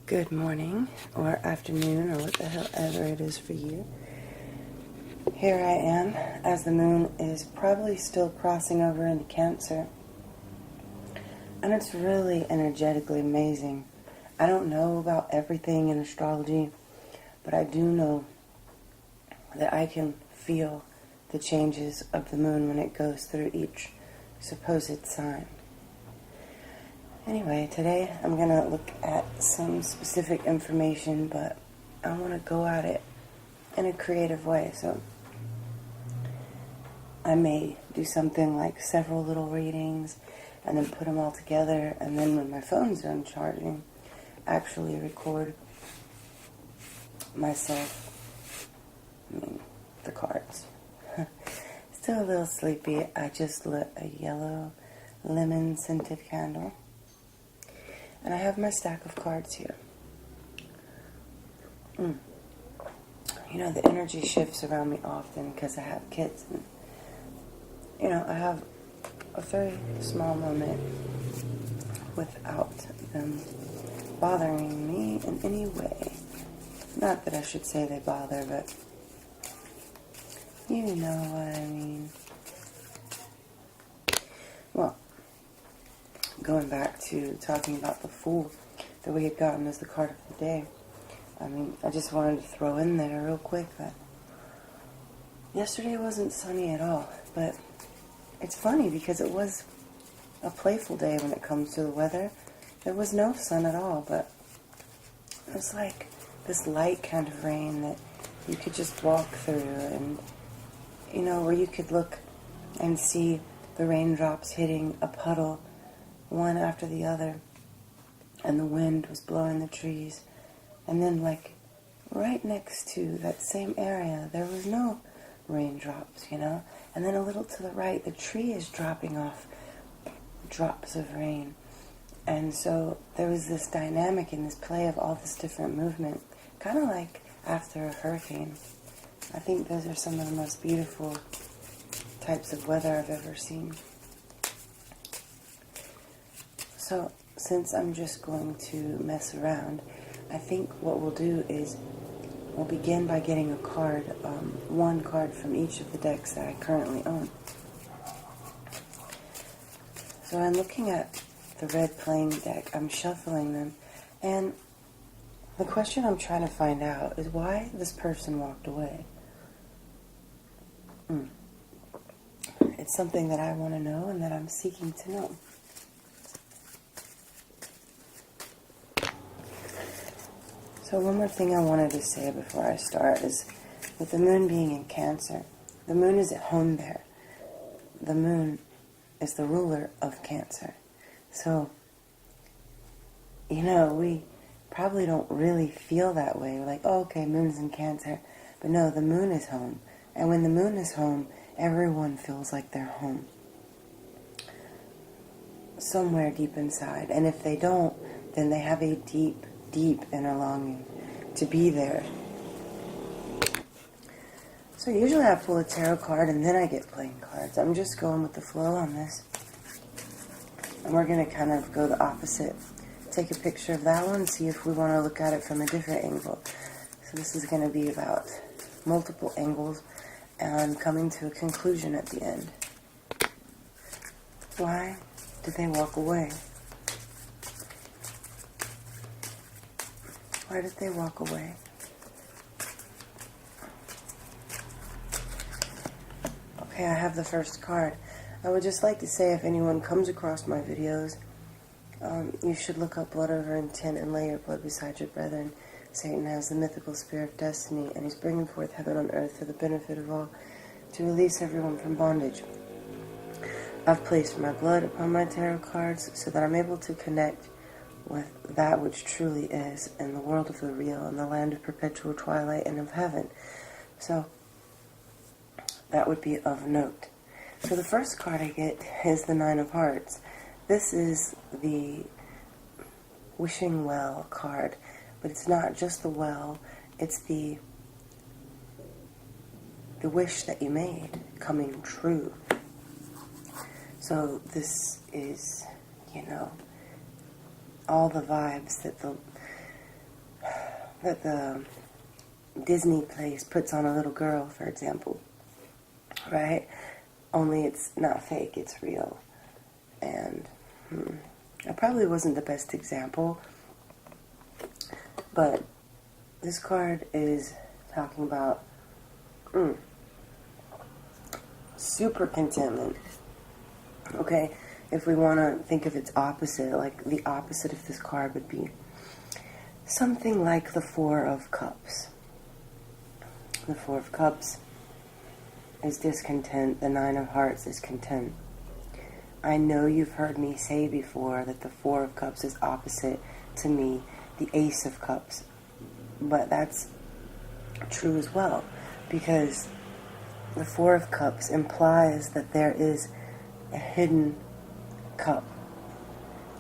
Good morning, or afternoon, or what the hell ever it is for you. Here I am, as the moon is probably still crossing over into Cancer. And it's really energetically amazing. I don't know about everything in astrology, but I do know that I can feel the changes of the moon when it goes through each supposed sign. Anyway, today I'm going to look at some specific information, but I want to go at it in a creative way. So I may do something like several little readings and then put them all together, and then when my phone's done charging, actually record myself, the cards. Still a little sleepy. I just lit a yellow lemon scented candle. And I have my stack of cards here. You know, the energy shifts around me often because I have kids. And, I have a very small moment without them bothering me in any way. Not that I should say they bother, but you know what I mean. Well, going back to talking about the Fool that we had gotten as the card of the day, I just wanted to throw in there real quick that yesterday wasn't sunny at all, but it's funny because it was a playful day when it comes to the weather. There was no sun at all, but it was like this light kind of rain that you could just walk through, and where you could look and see the raindrops hitting a puddle one after the other, and the wind was blowing the trees, and then right next to that same area there was no raindrops, and then a little to the right the tree is dropping off drops of rain. And so there was this dynamic in this play of all this different movement, kind of like after a hurricane. I think those are some of the most beautiful types of weather I've ever seen. So, since I'm just going to mess around, I think what we'll do is we'll begin by getting a card, one card from each of the decks that I currently own. So I'm looking at the red playing deck, I'm shuffling them, and the question I'm trying to find out is why this person walked away. It's something that I want to know and that I'm seeking to know. So one more thing I wanted to say before I start is, with the moon being in Cancer, the moon is at home there. The moon is the ruler of Cancer. So, we probably don't really feel that way. We're like, oh, okay, moon's in Cancer. But no, the moon is home. And when the moon is home, everyone feels like they're home. Somewhere deep inside. And if they don't, then they have a deep, deep inner longing to be there. So usually I pull a tarot card and then I get playing cards. I'm just going with the flow on this. And we're going to kind of go the opposite. Take a picture of that one, see if we want to look at it from a different angle. So this is going to be about multiple angles and coming to a conclusion at the end. Why did they walk away? Why did they walk away? Okay, I have the first card. I would just like to say, if anyone comes across my videos, you should look up Blood Over Intent and lay your blood beside your brethren. Satan has the mythical spear of destiny, and he's bringing forth heaven on earth for the benefit of all, to release everyone from bondage. I've placed my blood upon my tarot cards so that I'm able to connect with that which truly is in the world of the real, in the land of perpetual twilight and of heaven. So that would be of note. So the first card I get is the Nine of Hearts. This is the wishing well card, but it's not just the well, it's the wish that you made coming true. So this is, all the vibes that that the Disney place puts on a little girl, for example, right? Only it's not fake, it's real. And I probably wasn't the best example, but this card is talking about super contentment. Okay, if we want to think of its opposite, like the opposite of this card would be something like the Four of Cups. The Four of Cups is discontent. The Nine of Hearts is content. I know you've heard me say before that the Four of Cups is opposite to me, the Ace of Cups. But that's true as well, because the Four of Cups implies that there is a hidden cup.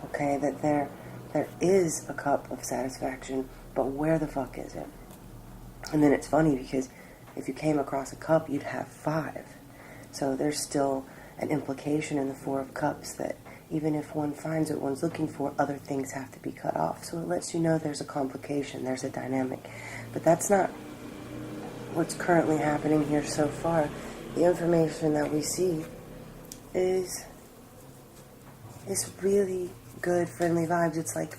Okay, that there is a cup of satisfaction, but where the fuck is it? And then it's funny because if you came across a cup, you'd have 5. So there's still an implication in the Four of Cups that even if one finds what one's looking for, other things have to be cut off. So it lets you know there's a complication, there's a dynamic. But that's not what's currently happening here so far. The information that we see is really good, friendly vibes. It's like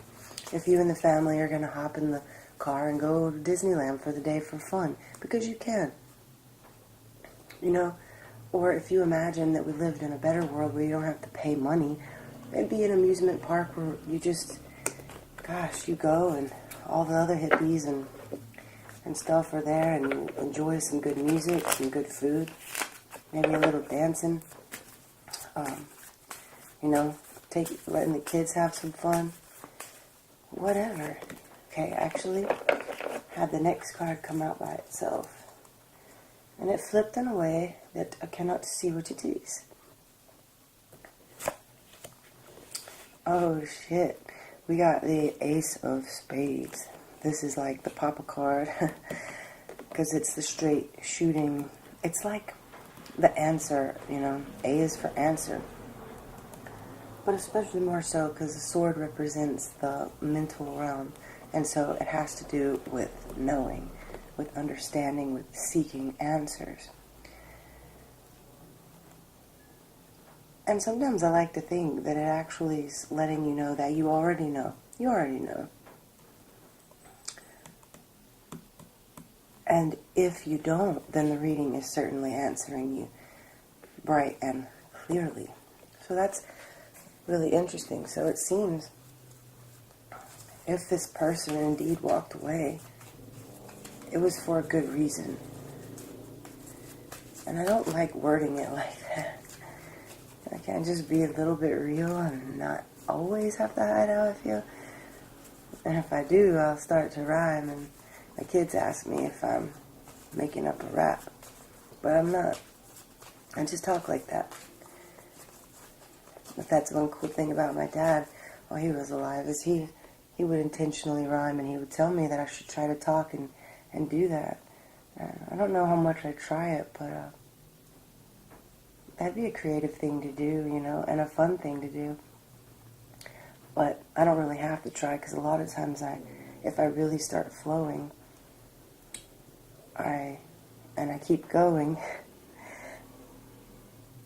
if you and the family are going to hop in the car and go to Disneyland for the day for fun, because you can. You know? Or if you imagine that we lived in a better world where you don't have to pay money, maybe an amusement park where you just, gosh, you go and all the other hippies and stuff are there and you enjoy some good music, some good food, maybe a little dancing, you know, letting the kids have some fun, whatever. Okay, actually, had the next card come out by itself. And it flipped in a way that I cannot see what it is. Oh shit. We got the Ace of Spades. This is like the Papa card. Because it's the straight shooting. It's like the answer, you know. A is for answer. But especially more so because the sword represents the mental realm. And so it has to do with knowing, with understanding, with seeking answers. And sometimes I like to think that it actually is letting you know that you already know. You already know. And if you don't, then the reading is certainly answering you bright and clearly. So that's really interesting. So it seems if this person indeed walked away, it was for a good reason. And I don't like wording it like that. I can't just be a little bit real and not always have to hide how I feel. And if I do, I'll start to rhyme. And my kids ask me if I'm making up a rap. But I'm not. I just talk like that. But that's one cool thing about my dad while he was alive, is he would intentionally rhyme, and he would tell me that I should try to talk and do that. I don't know how much I try it, but that'd be a creative thing to do, you know, and a fun thing to do. But I don't really have to try, because a lot of times if I really start flowing, I keep going,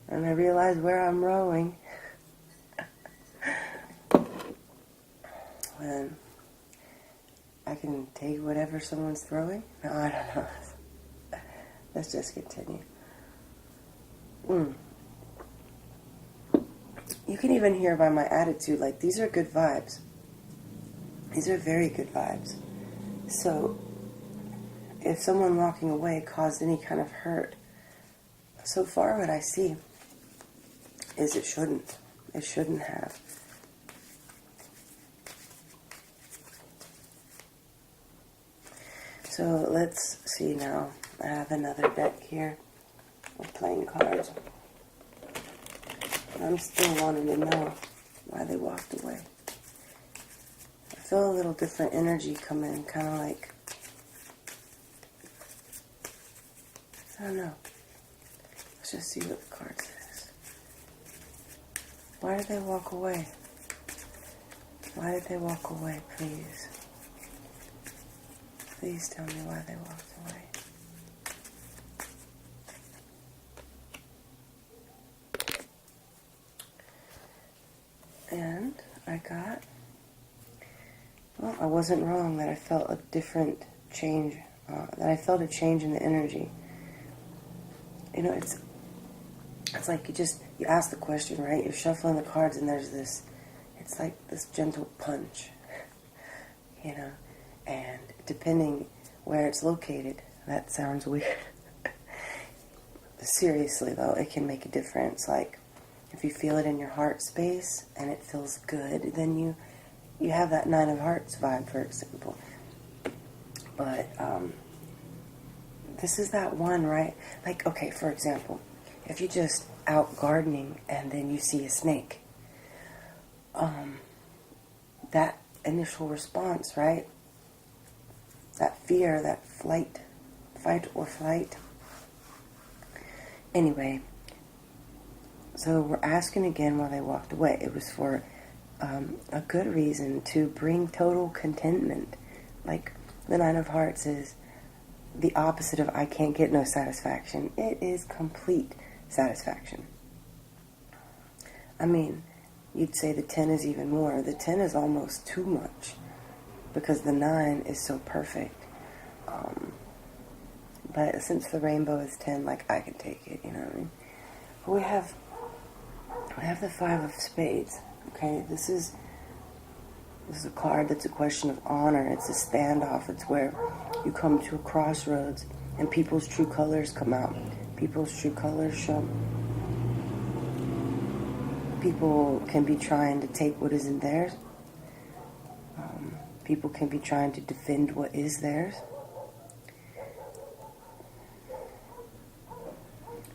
and I realize where I'm rowing. And I can take whatever someone's throwing. No, I don't know. Let's just continue. You can even hear by my attitude, like, these are good vibes. These are very good vibes. So, if someone walking away caused any kind of hurt, so far what I see is it shouldn't. It shouldn't have. So let's see now. I have another deck here of playing cards. I'm still wanting to know why they walked away. I feel a little different energy come in, kind of like, I don't know. Let's just see what the card says. Why did they walk away? Why did they walk away, please? Please tell me why they walked away. And I got, well, I wasn't wrong that I felt a different change, that I felt a change in the energy. You know, it's like you ask the question, right? You're shuffling the cards and there's this, it's like this gentle punch, you know, and depending where it's located, that sounds weird. Seriously though, it can make a difference. Like, if you feel it in your heart space and it feels good, then you have that Nine of Hearts vibe, for example. But this is that one, right? Like, okay, for example, if you're just out gardening and then you see a snake, that initial response, right? That fear, that fight or flight. Anyway, so we're asking again why they walked away. It was for a good reason, to bring total contentment. Like, the Nine of Hearts is the opposite of I can't get no satisfaction. It is complete satisfaction. I mean, you'd say the 10 is even more. The 10 is almost too much because the 9 is so perfect. But since the rainbow is 10, like, I can take it, you know what I mean? But we have the 5 of Spades. Okay, this is a card that's a question of honor. It's a standoff. It's where you come to a crossroads and people's true colors come out. People's true colors show. People can be trying to take what isn't theirs. People can be trying to defend what is theirs.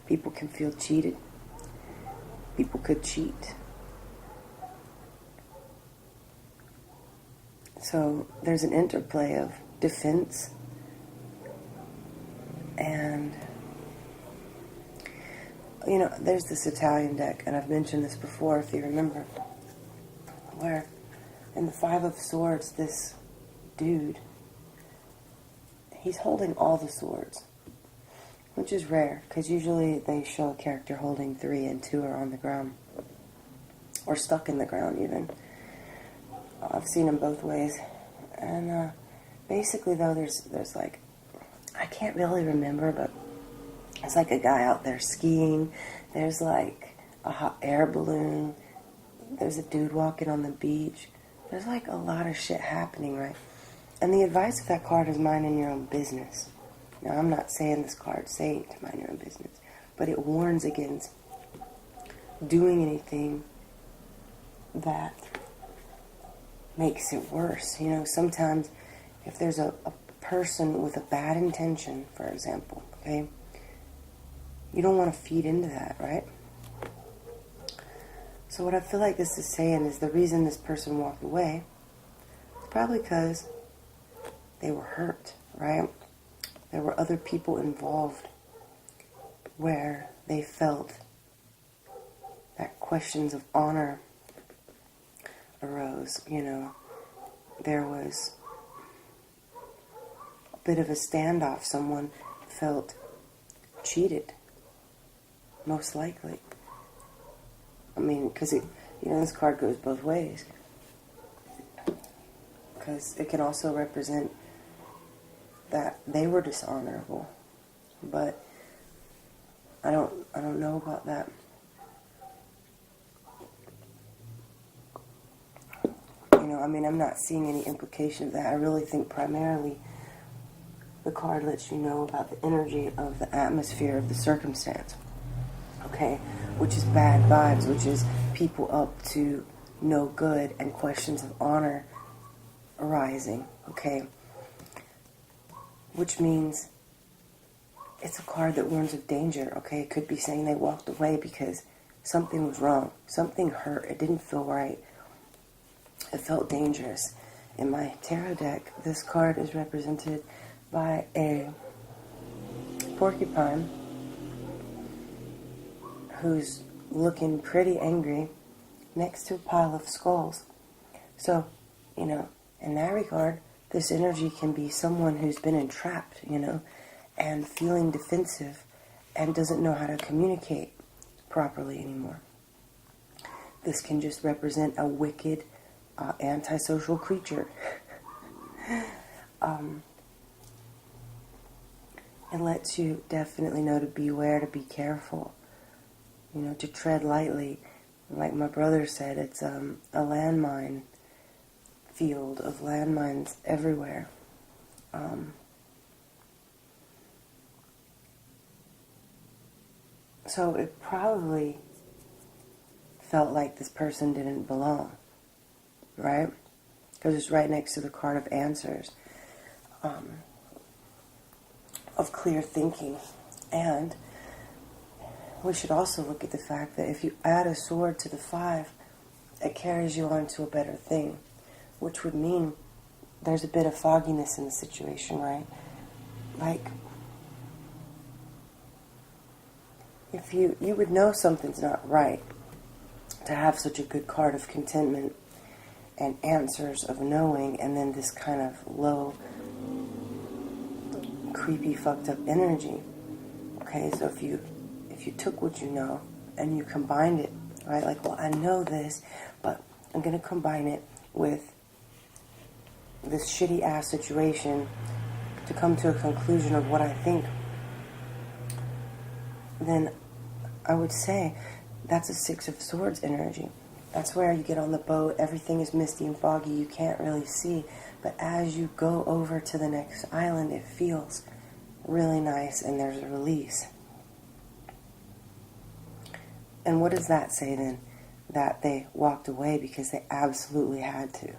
People can feel cheated. People could cheat. So there's an interplay of defense and, you know, there's this Italian deck, and I've mentioned this before if you remember, where in the 5 of Swords, this dude, he's holding all the swords, which is rare, because usually they show a character holding 3 and 2 are on the ground, or stuck in the ground even. I've seen them both ways. And basically, though, there's like, I can't really remember, but it's like a guy out there skiing. There's like a hot air balloon. There's a dude walking on the beach. There's like a lot of shit happening, right? And the advice of that card is minding your own business. Now, I'm not saying this card's saying to mind your own business, but it warns against doing anything that makes it worse. You know, sometimes if there's a person with a bad intention, for example, okay, you don't want to feed into that, right? So what I feel like this is saying is the reason this person walked away is probably because they were hurt, right? There were other people involved where they felt that questions of honor arose. You know, there was a bit of a standoff. Someone felt cheated, most likely. I mean, because this card goes both ways. Because it can also represent that they were dishonorable, but I don't know about that. You know, I mean, I'm not seeing any implication of that. I really think primarily the card lets you know about the energy of the atmosphere of the circumstance. Okay, which is bad vibes, which is people up to no good and questions of honor arising. Okay. Which means it's a card that warns of danger, okay? It could be saying they walked away because something was wrong. Something hurt. It didn't feel right. It felt dangerous. In my tarot deck, this card is represented by a porcupine who's looking pretty angry next to a pile of skulls. So, in that regard, this energy can be someone who's been entrapped, and feeling defensive and doesn't know how to communicate properly anymore. This can just represent a wicked, antisocial creature. It lets you definitely know to beware, to be careful, to tread lightly. Like my brother said, it's a landmine field of landmines everywhere. So it probably felt like this person didn't belong, right? Because it's right next to the card of answers, of clear thinking. And we should also look at the fact that if you add a sword to the 5, it carries you on to a better thing, which would mean there's a bit of fogginess in the situation, right? Like, if you would know something's not right to have such a good card of contentment and answers of knowing, and then this kind of low, creepy, fucked up energy. Okay, so if you took what you know and you combined it, right? Like, well, I know this, but I'm going to combine it with this shitty ass situation to come to a conclusion of what I think, then I would say that's a 6 of Swords energy. That's where you get on the boat, everything is misty and foggy, you can't really see, but as you go over to the next island, it feels really nice and there's a release. And what does that say then? That they walked away because they absolutely had to.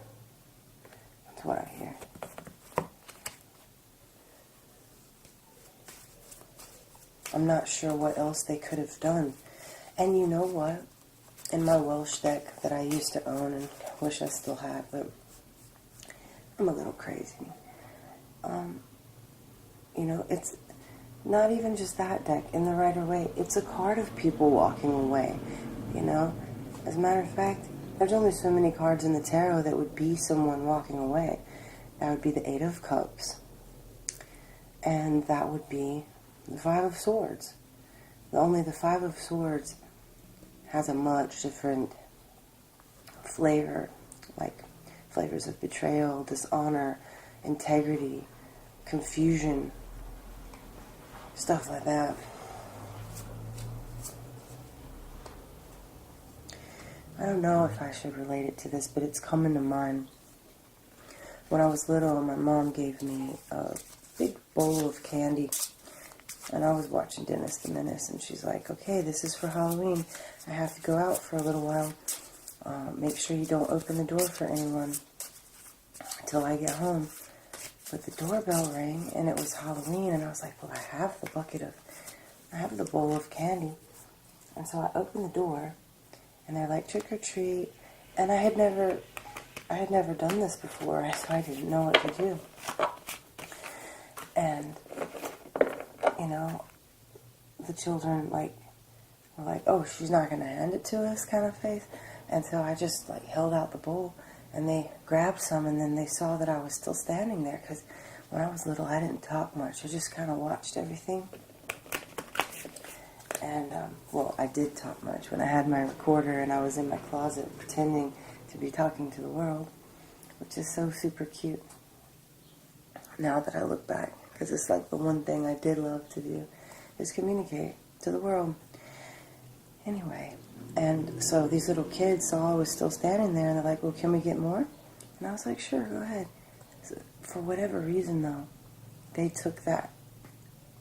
That's what I hear. I'm not sure what else they could have done. And you know what? In my Welsh deck that I used to own and wish I still had, but I'm a little crazy. It's not even just that deck. In the Rider-Waite, it's a card of people walking away, As a matter of fact, there's only so many cards in the tarot that would be someone walking away. That would be the 8 of Cups. And that would be the 5 of Swords. Only the 5 of Swords has a much different flavor, like flavors of betrayal, dishonor, integrity, confusion, stuff like that. I don't know if I should relate it to this, but it's coming to mind. When I was little, my mom gave me a big bowl of candy, and I was watching Dennis the Menace, and she's like, okay, this is for Halloween. I have to go out for a little while. Make sure you don't open the door for anyone until I get home. But the doorbell rang, and it was Halloween, and I was like, well, I have the bowl of candy. And so I opened the door, and they're like, trick or treat. And I had never done this before, so I didn't know what to do. And, the children, were like, oh, she's not going to hand it to us kind of face. And so I just, held out the bowl, and they grabbed some, and then they saw that I was still standing there, because when I was little, I didn't talk much. I just kind of watched everything. And, I did talk much when I had my recorder, and I was in my closet pretending to be talking to the world, which is so super cute now that I look back, because it's the one thing I did love to do, is communicate to the world. Anyway, and so these little kids saw I was still standing there, and they're like, well, can we get more? And I was like, sure, go ahead. So, for whatever reason, though, they took that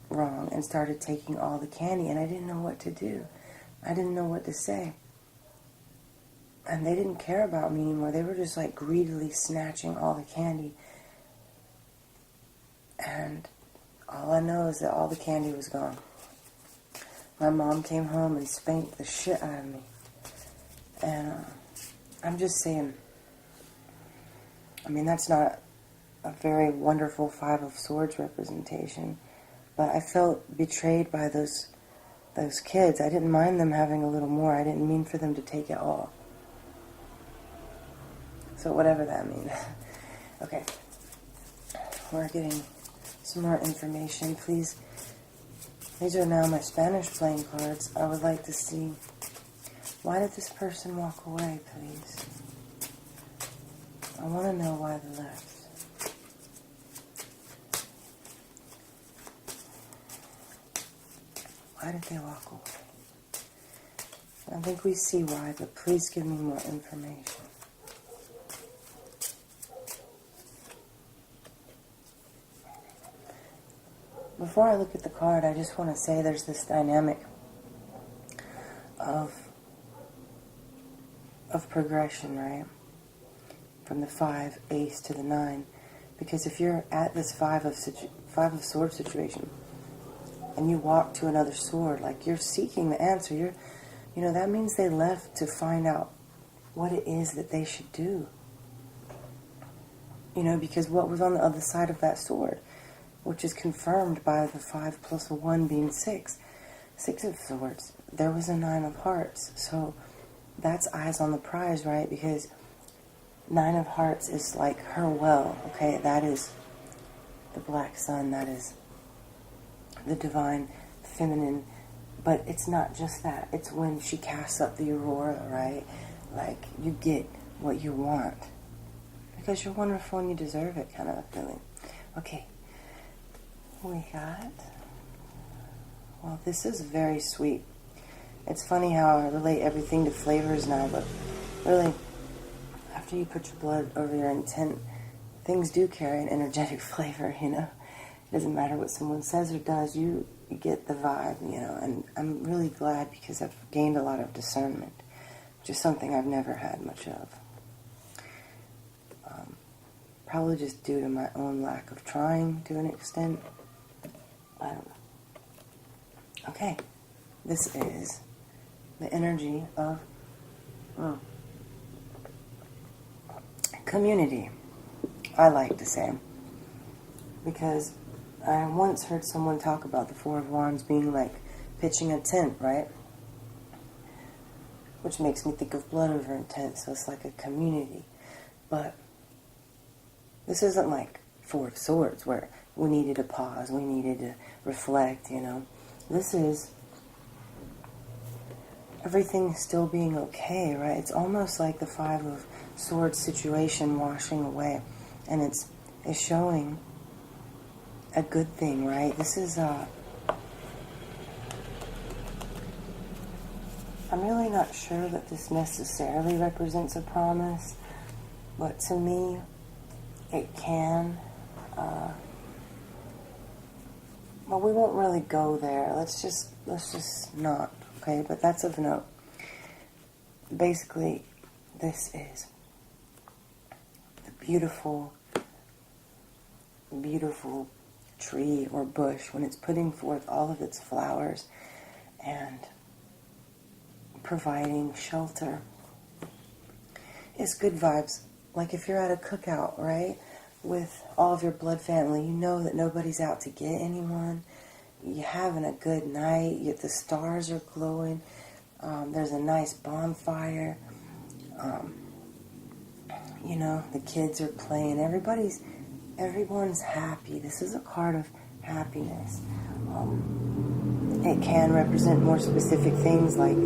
wrong and started taking all the candy, and I didn't know what to do. I didn't know what to say. And they didn't care about me anymore. They were just greedily snatching all the candy. And all I know is that all the candy was gone. My mom came home and spanked the shit out of me. And I'm just saying, that's not a very wonderful 5 of Swords representation. But I felt betrayed by those kids. I didn't mind them having a little more. I didn't mean for them to take it all. So whatever that means. Okay. we're getting some more information. Please, these are now my Spanish playing cards. I would like to see, why did this person walk away, please? I want to know why they left. Why did they walk away? I think we see why, but please give me more information. Before I look at the card, I just want to say there's this dynamic of progression, right? From the 5 ace to the 9. Because if you're at this five of swords situation, and you walk to another sword, like you're seeking the answer, that means they left to find out what it is that they should do. Because what was on the other side of that sword, which is confirmed by the 5 plus 1 being 6. 6 of swords. There was a 9 of hearts. So that's eyes on the prize, right? Because 9 of hearts is like her well, okay? That is the black sun. That is the divine feminine. But it's not just that. It's when she casts up the aurora, right? Like, you get what you want. Because you're wonderful and you deserve it, kind of a feeling. Okay. We got... Well, this is very sweet. It's funny how I relate everything to flavors now, but really, after you put your blood over your intent, things do carry an energetic flavor, It doesn't matter what someone says or does, you get the vibe, and I'm really glad because I've gained a lot of discernment, which is something I've never had much of. Probably just due to my own lack of trying to an extent. I don't know. Okay, this is the energy of community, I like to say. Because I once heard someone talk about the 4 of Wands being like pitching a tent, right? Which makes me think of blood over intent, so it's like a community. But this isn't like 4 of Swords where we needed to pause, we needed to reflect, This is everything still being okay, right? It's almost like the 5 of Swords situation washing away. And it's showing a good thing, right? This is I'm really not sure that this necessarily represents a promise, but to me, it can. Well, we won't really go there. Let's just not, okay? But that's of note. Basically, this is the beautiful, beautiful tree or bush when it's putting forth all of its flowers and providing shelter. It's good vibes. Like if you're at a cookout, right, with all of your blood family, you know that nobody's out to get anyone. You're having a good night. The stars are glowing. There's a nice bonfire. The kids are playing. Everyone's happy. This is a card of happiness. It can represent more specific things like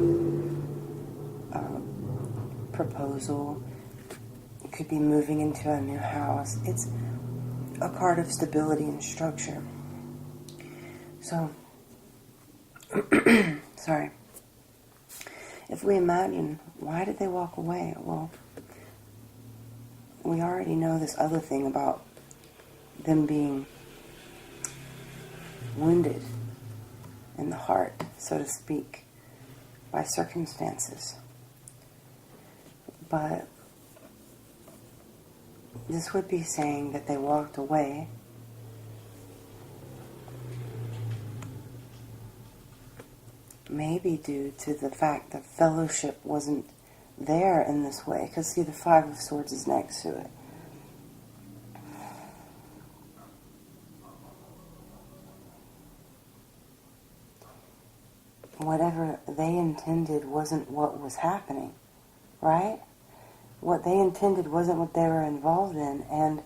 proposal. It could be moving into a new house. It's a card of stability and structure. So, sorry. If we imagine, why did they walk away? Well, we already know this other thing about them being wounded in the heart, so to speak, by circumstances. But this would be saying that they walked away maybe due to the fact that fellowship wasn't there in this way. Because see, the 5 of Swords is next to it. Whatever they intended wasn't what was happening, right? What they intended wasn't what they were involved in, and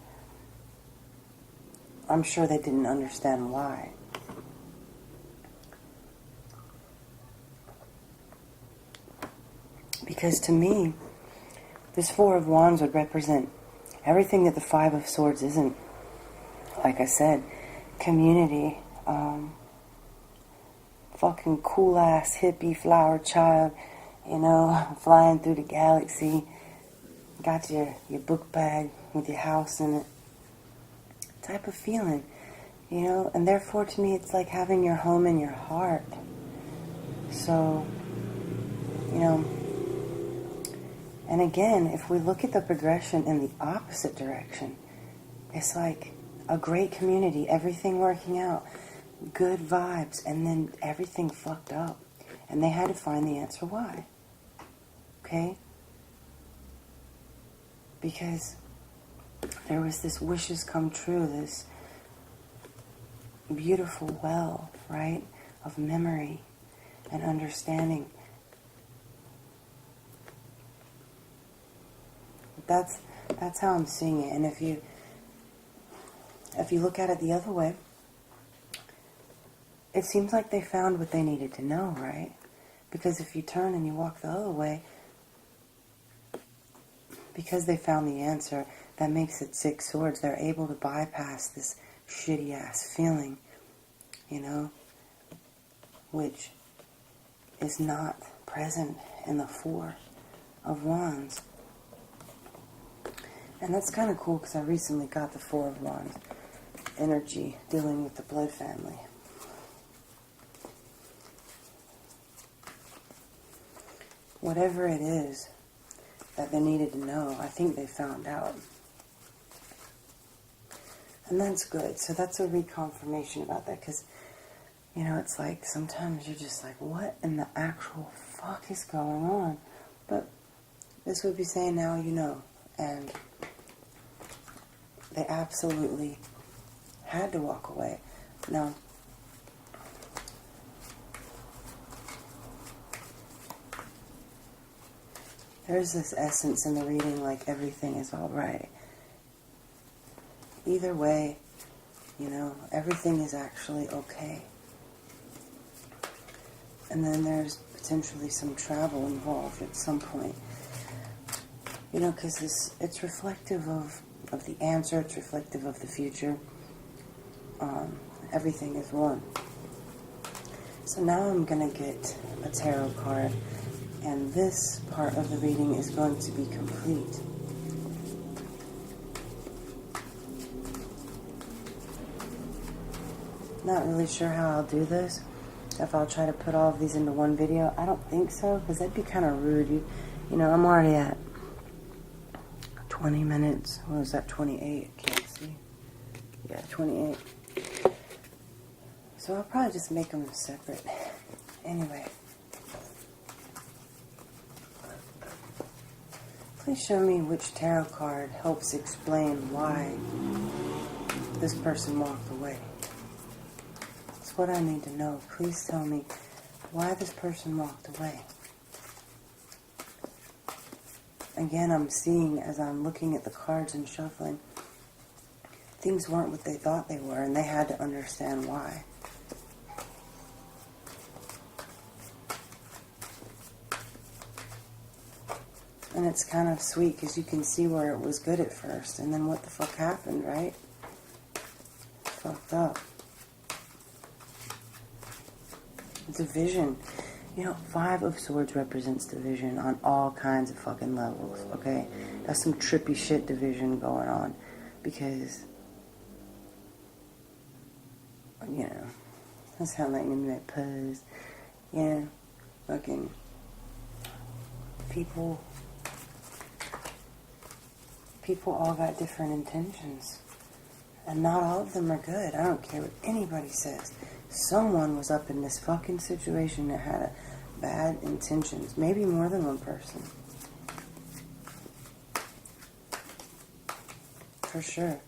I'm sure they didn't understand why. Because to me, this Four of Wands would represent everything that the Five of Swords isn't. Like I said, community, fucking cool-ass hippie flower child, you know, flying through the galaxy, got your book bag with your house in it, type of feeling, you know, and therefore to me it's like having your home in your heart. So, you know, and again, if we look at the progression in the opposite direction, it's like a great community, everything working out, good vibes, and then everything fucked up. And they had to find the answer why. Okay? Because there was this wishes come true, this beautiful well, right, of memory and understanding. That's how I'm seeing it. And if you look at it the other way, it seems like they found what they needed to know, right? Because if you turn and you walk the other way, because they found the answer, that makes it Six Swords. They're able to bypass this shitty ass feeling, you know, which is not present in the Four of Wands. And that's kind of cool because I recently got the Four of Wands energy dealing with the blood family. Whatever it is that they needed to know, I think they found out. And that's good. So that's a reconfirmation about that because, you know, it's like sometimes you're just like, what in the actual fuck is going on? But this would be saying now you know. And they absolutely had to walk away. Now, there's this essence in the reading like everything is all right. Either way, you know, everything is actually okay. And then there's potentially some travel involved at some point. You know, because it's reflective of the answer, it's reflective of the future. Everything is one. So now I'm going to get a tarot card, and this part of the reading is going to be complete. Not really sure how I'll do this. If I'll try to put all of these into one video. I don't think so, because that'd be kind of rude. You know, I'm already at 20 minutes. What was that, 28? Can't see. Yeah, 28. So I'll probably just make them separate. Anyway. Please show me which tarot card helps explain why this person walked away. That's what I need to know. Please tell me why this person walked away. Again, I'm seeing as I'm looking at the cards and shuffling, things weren't what they thought they were, and they had to understand why. And it's kind of sweet because you can see where it was good at first, and then what the fuck happened, right? Fucked up. Division. You know, Five of Swords represents division on all kinds of fucking levels, okay? That's some trippy shit division going on. Because, you know, I sound like me like puzz. Yeah, fucking people all got different intentions. And not all of them are good. I don't care what anybody says. Someone was up in this fucking situation that had bad intentions. Maybe more than one person. For sure.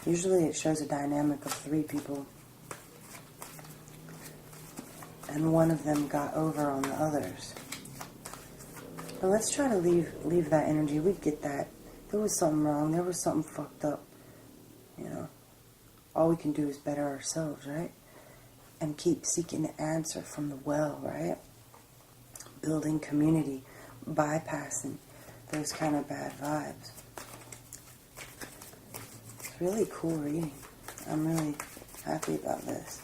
Usually it shows a dynamic of 3 people. And one of them got over on the others. But let's try to leave that energy. We get that. There was something wrong. There was something fucked up. You know. all we can do is better ourselves, right? And keep seeking the answer from the well, right? Building community, bypassing those kind of bad vibes. It's really cool reading. I'm really happy about this.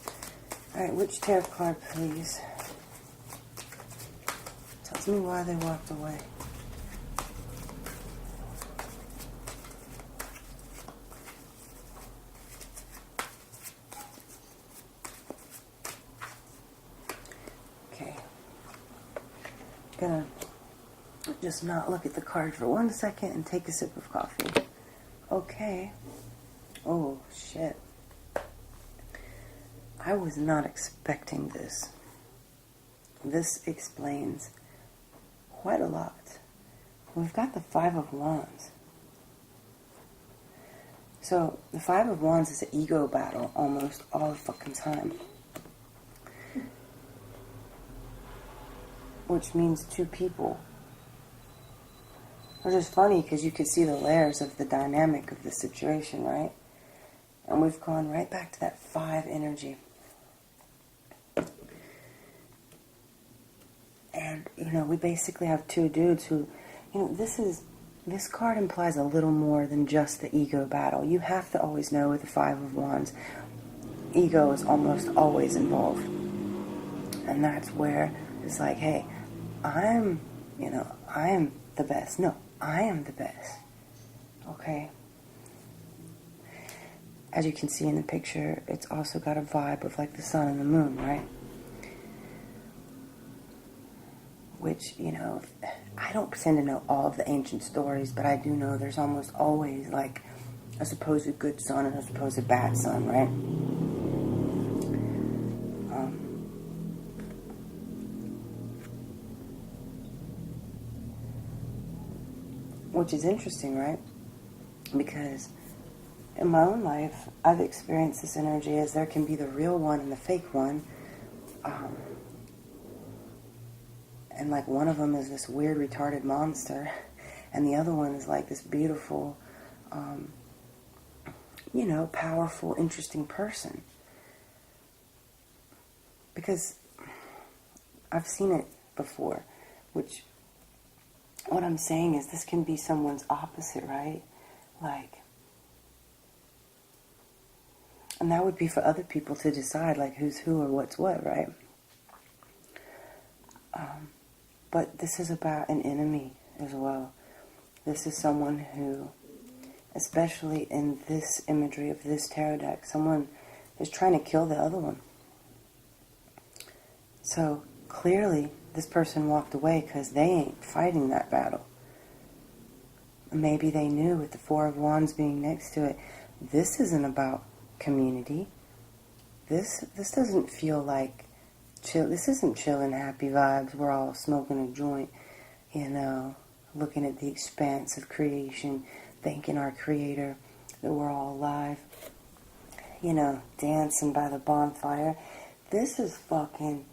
Alright, which tarot card, please? Tells me why they walked away. Okay. Gonna just not look at the card for 1 second and take a sip of coffee. Okay. Oh, shit. I was not expecting this. This explains quite a lot. We've got the Five of Wands. So, the Five of Wands is an ego battle almost all the fucking time. Which means two people. Which is funny because you could see the layers of the dynamic of the situation, right? And we've gone right back to that 5 energy. And, we basically have two dudes who, this card implies a little more than just the ego battle. You have to always know with the Five of Wands, ego is almost always involved. And that's where it's like, hey, I am the best. No, I am the best. Okay? As you can see in the picture, it's also got a vibe of like the sun and the moon, right? Which, I don't pretend to know all of the ancient stories, but I do know there's almost always like a supposed good sun and a supposed bad sun, right? Which is interesting, right? Because in my own life, I've experienced this energy as there can be the real one and the fake one. And like one of them is this weird retarded monster, and the other one is like this beautiful, powerful, interesting person. Because I've seen it before, which what I'm saying is this can be someone's opposite, right? Like, and that would be for other people to decide, like, who's who or what's what, right? But this is about an enemy as well. This is someone who, especially in this imagery of this tarot deck, someone is trying to kill the other one. So, clearly, this person walked away because they ain't fighting that battle. Maybe they knew with the Four of Wands being next to it, this isn't about community. This doesn't feel like chill. This isn't chill and happy vibes. We're all smoking a joint, looking at the expanse of creation, thanking our Creator that we're all alive, dancing by the bonfire. This is fucking,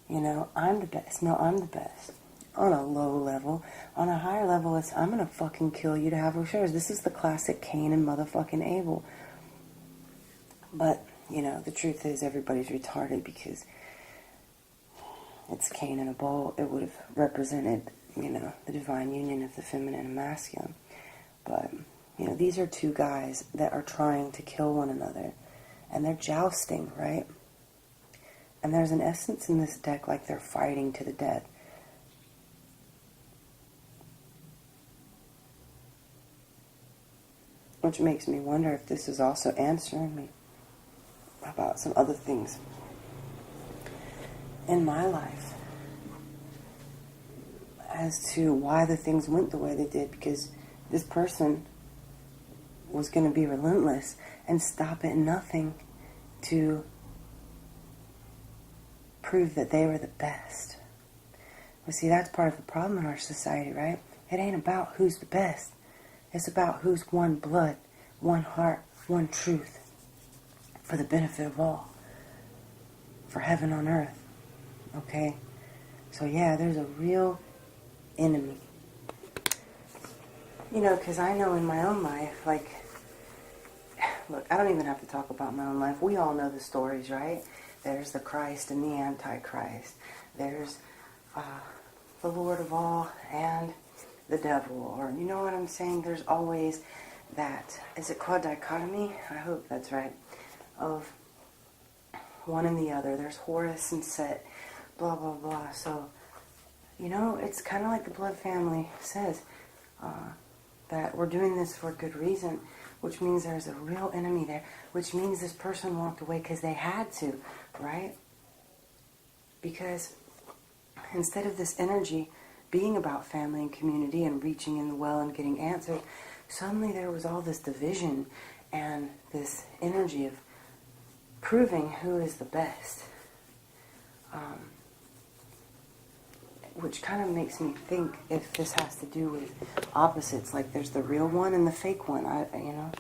I'm the best. No, I'm the best. On a low level. On a higher level, it's I'm gonna fucking kill you to have what's yours. This is the classic Cain and motherfucking Abel. But, the truth is everybody's retarded because it's Cain and a bull. It would have represented, the divine union of the feminine and masculine. But, these are two guys that are trying to kill one another. And they're jousting, right? And there's an essence in this deck like they're fighting to the death. Which makes me wonder if this is also answering me about some other things in my life as to why the things went the way they did, because this person was going to be relentless and stop at nothing to prove that they were the best. Well, see, that's part of the problem in our society, right? It ain't about who's the best. It's about who's one blood, one heart, one truth, for the benefit of all, for heaven on earth. Okay? So yeah, there's a real enemy. Because I know in my own life, like, look, I don't even have to talk about my own life. We all know the stories, right? There's the Christ and the Antichrist. There's the Lord of all and the devil. Or, you know what I'm saying? There's always that, is it called dichotomy? I hope that's right. Of one and the other. There's Horus and Set, blah, blah, blah. So, you know, it's kind of like the blood family says, that we're doing this for good reason, which means there's a real enemy there, which means this person walked away because they had to, right? Because instead of this energy being about family and community and reaching in the well and getting answers, suddenly there was all this division and this energy of proving who is the best. Which kind of makes me think if this has to do with opposites, like there's the real one and the fake one, you know.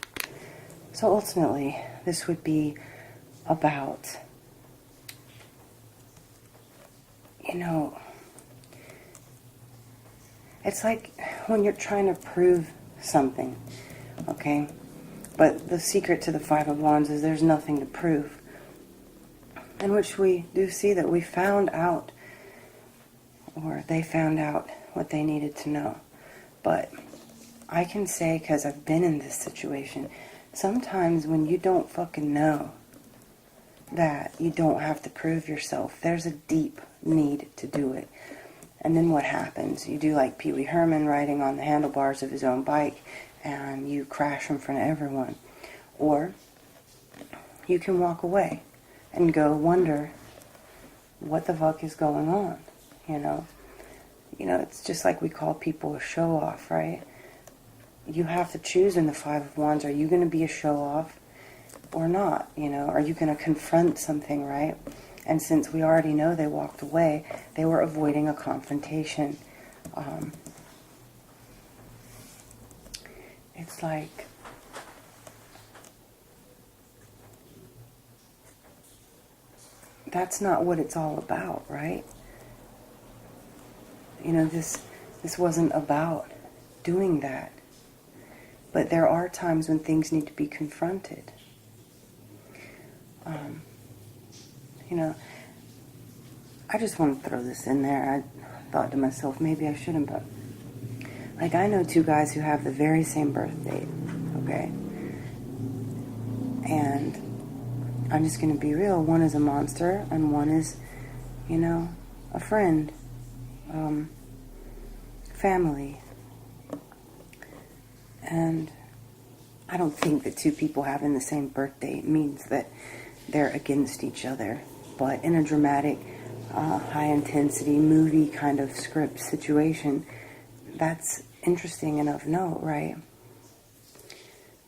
So ultimately, this would be about, you know, it's like when you're trying to prove something, okay? But the secret to the Five of Wands is there's nothing to prove. In which we do see that we found out, or they found out what they needed to know. But I can say, because I've been in this situation, sometimes when you don't fucking know that you don't have to prove yourself, there's a deep need to do it. And then what happens? You do like Pee Wee Herman riding on the handlebars of his own bike, and you crash in front of everyone. Or you can walk away and go wonder what the fuck is going on. You know, it's just like we call people a show-off, right? You have to choose in the Five of Wands. Are you going to be a show-off or not? You know, are you going to confront something, right? And since we already know they walked away, they were avoiding a confrontation. It's like, that's not what it's all about, right? You know, this wasn't about doing that. But there are times when things need to be confronted. You know, I just want to throw this in there. I thought to myself, maybe I shouldn't, but like I know two guys who have the very same birth date, okay? And I'm just going to be real. One is a monster and one is, you know, a friend. Family. And I don't think that two people having the same birthday means that they're against each other. But in a dramatic, high-intensity, movie kind of script situation, that's interesting enough note, right?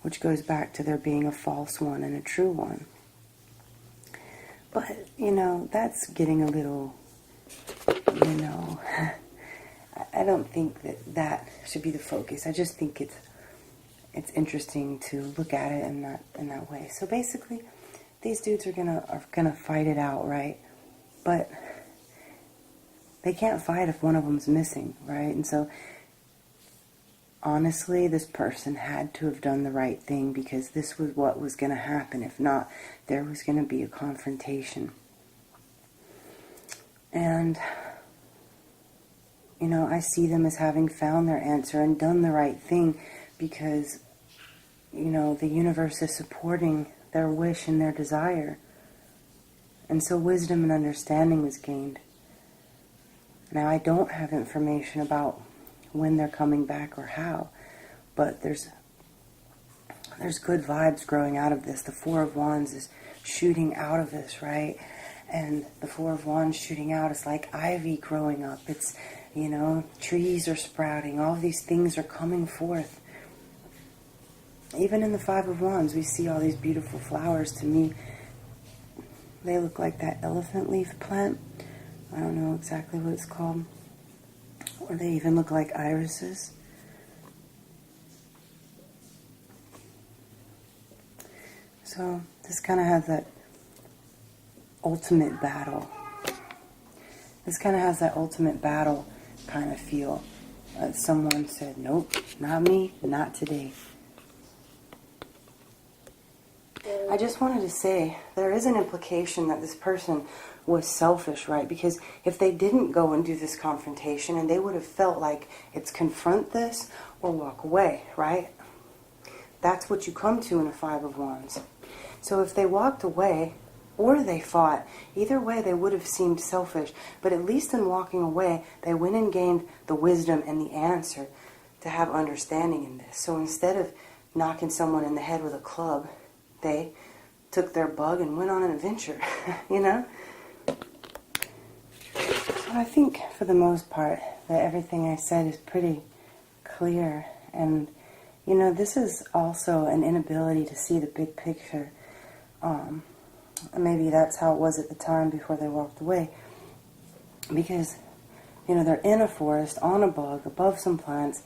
Which goes back to there being a false one and a true one. But, you know, that's getting a little, you know, I don't think that should be the focus. I just think it's interesting to look at it in that way. So basically, these dudes are gonna fight it out, right? But they can't fight if one of them's missing, right? And so honestly, this person had to have done the right thing because this was what was going to happen. If not, there was going to be a confrontation. And, you know, I see them as having found their answer and done the right thing because, you know, the universe is supporting their wish and their desire. And so wisdom and understanding was gained. Now, I don't have information about when they're coming back or how, but there's good vibes growing out of this. The Four of Wands is shooting out of this, right? And the Four of Wands shooting out is like ivy growing up. It's, you know, trees are sprouting. All these things are coming forth. Even in the Five of Wands, we see all these beautiful flowers. To me, they look like that elephant leaf plant. I don't know exactly what it's called. Or they even look like irises. So this kind of has that ultimate battle. This kind of has that ultimate battle kind of feel. Someone said, nope, not me, not today. I just wanted to say, there is an implication that this person was selfish, right? Because if they didn't go and do this confrontation, and they would have felt like it's confront this or walk away, right? That's what you come to in a Five of Wands. So if they walked away or they fought, either way they would have seemed selfish. But at least in walking away, they went and gained the wisdom and the answer to have understanding in this. So instead of knocking someone in the head with a club, they took their bug and went on an adventure, you know? So I think for the most part that everything I said is pretty clear. And, you know, this is also an inability to see the big picture. Maybe that's how it was at the time before they walked away. Because, you know, they're in a forest, on a bug, above some plants.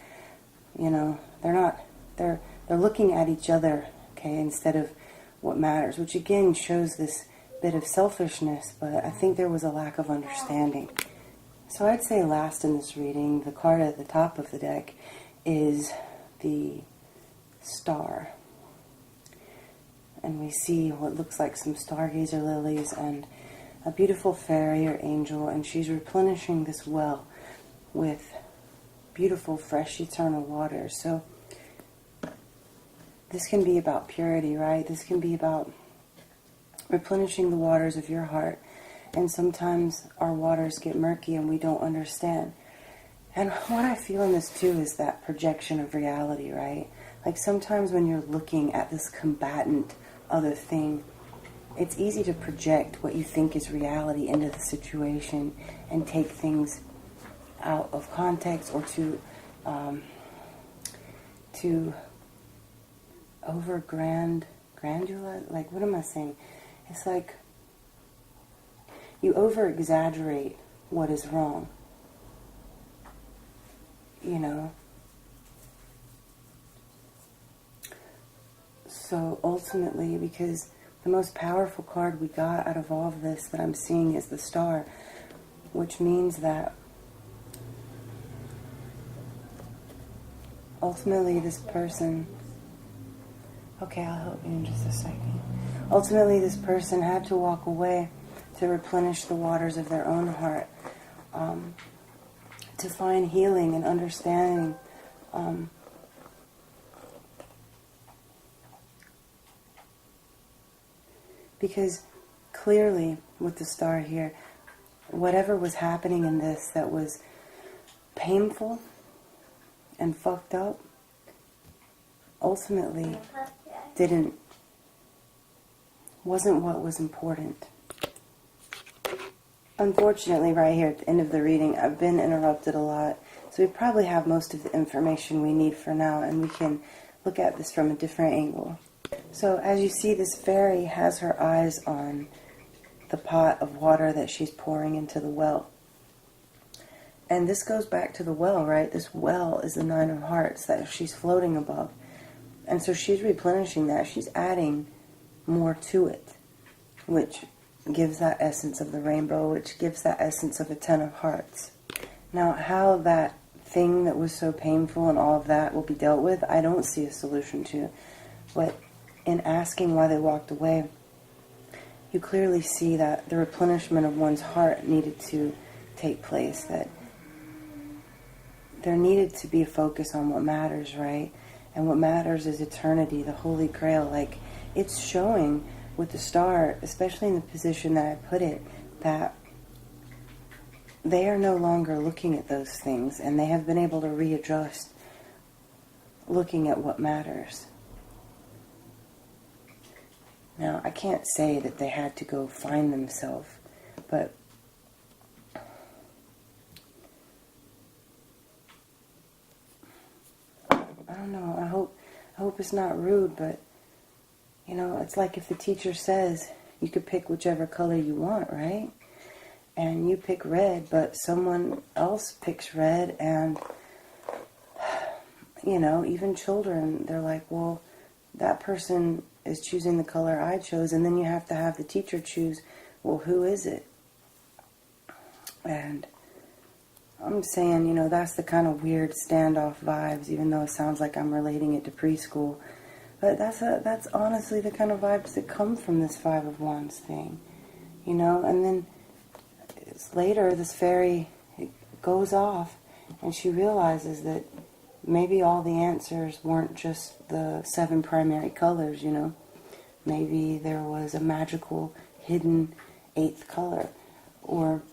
You know, they're looking at each other, okay, instead of what matters, which again shows this bit of selfishness, but I think there was a lack of understanding. So I'd say last in this reading, the card at the top of the deck is the Star. And we see what looks like some stargazer lilies and a beautiful fairy or angel, and she's replenishing this well with beautiful, fresh, eternal water. So this can be about purity, right? This can be about replenishing the waters of your heart. And sometimes our waters get murky and we don't understand. And what I feel in this too is that projection of reality, right? Like sometimes when you're looking at this combatant other thing, it's easy to project what you think is reality into the situation and take things out of context, or to grandula, like, what am I saying? It's like you over exaggerate what is wrong, you know. So ultimately, because the most powerful card we got out of all of this that I'm seeing is the Star, which means that ultimately this person, okay, I'll help you in just a second. Ultimately this person had to walk away to replenish the waters of their own heart, to find healing and understanding, because clearly with the Star here, whatever was happening in this that was painful and fucked up ultimately wasn't what was important. Unfortunately, right here at the end of the reading, I've been interrupted a lot, so we probably have most of the information we need for now, and we can look at this from a different angle. So as you see, this fairy has her eyes on the pot of water that she's pouring into the well. And this goes back to the well, right? This well is the Nine of Hearts that she's floating above. And so she's replenishing that. She's adding more to it, which gives that essence of the rainbow, which gives that essence of a Ten of Hearts. Now, how that thing that was so painful and all of that will be dealt with, I don't see a solution to. But in asking why they walked away, you clearly see that the replenishment of one's heart needed to take place, that there needed to be a focus on what matters, right? And what matters is eternity, the Holy Grail. Like, it's showing with the Star, especially in the position that I put it, that they are no longer looking at those things, and they have been able to readjust looking at what matters. Now, I can't say that they had to go find themselves, but I don't know, I hope it's not rude, but, you know, it's like if the teacher says you could pick whichever color you want, right? And you pick red, but someone else picks red, and, you know, even children, they're like, well, that person is choosing the color I chose, and then you have to have the teacher choose, well, who is it? And I'm saying, you know, that's the kind of weird standoff vibes, even though it sounds like I'm relating it to preschool. But that's honestly the kind of vibes that come from this Five of Wands thing, you know. And then later, this fairy goes off, and she realizes that maybe all the answers weren't just the 7 primary colors, you know. Maybe there was a magical hidden 8th color, or,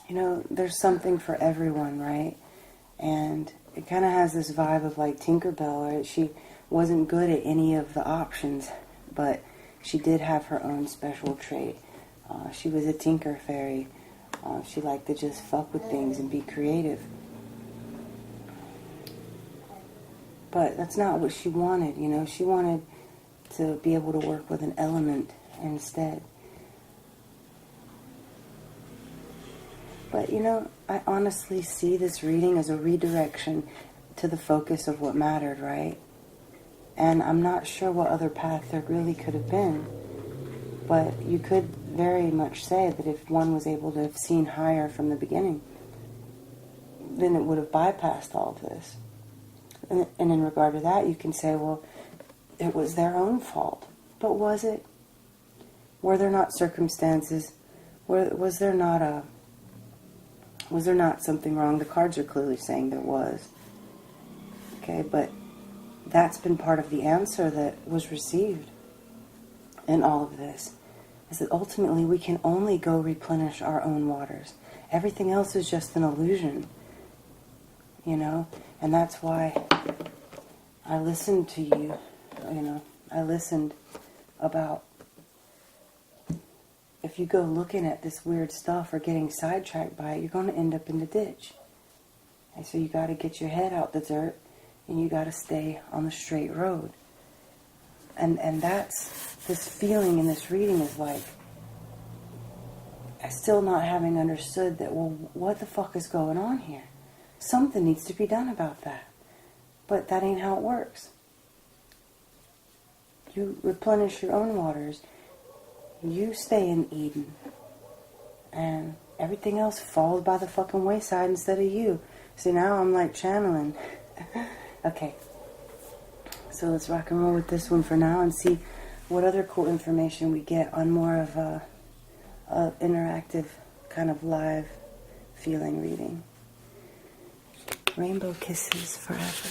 you know, there's something for everyone, right? And it kind of has this vibe of like Tinkerbell, right? She wasn't good at any of the options, but she did have her own special trait. She was a tinker fairy. She liked to just fuck with things and be creative. But that's not what she wanted, you know. She wanted to be able to work with an element instead. But, you know, I honestly see this reading as a redirection to the focus of what mattered, right? And I'm not sure what other path there really could have been. But you could very much say that if one was able to have seen higher from the beginning, then it would have bypassed all of this. And in regard to that, you can say, well, it was their own fault. But was it? Were there not circumstances? Was there not something wrong? The cards are clearly saying there was. Okay, but that's been part of the answer that was received in all of this, is that ultimately we can only go replenish our own waters. Everything else is just an illusion, you know? And that's why I listened to you, you know, I listened about if you go looking at this weird stuff or getting sidetracked by it, you're going to end up in the ditch. And so you got to get your head out the dirt and you got to stay on the straight road. And that's, this feeling in this reading is like, still not having understood that, well, what the fuck is going on here? Something needs to be done about that. But that ain't how it works. You replenish your own waters. You stay in Eden. And everything else falls by the fucking wayside instead of you. See, now I'm like channeling. Okay. So let's rock and roll with this one for now and see what other cool information we get on more of a interactive kind of live feeling reading. Rainbow kisses forever.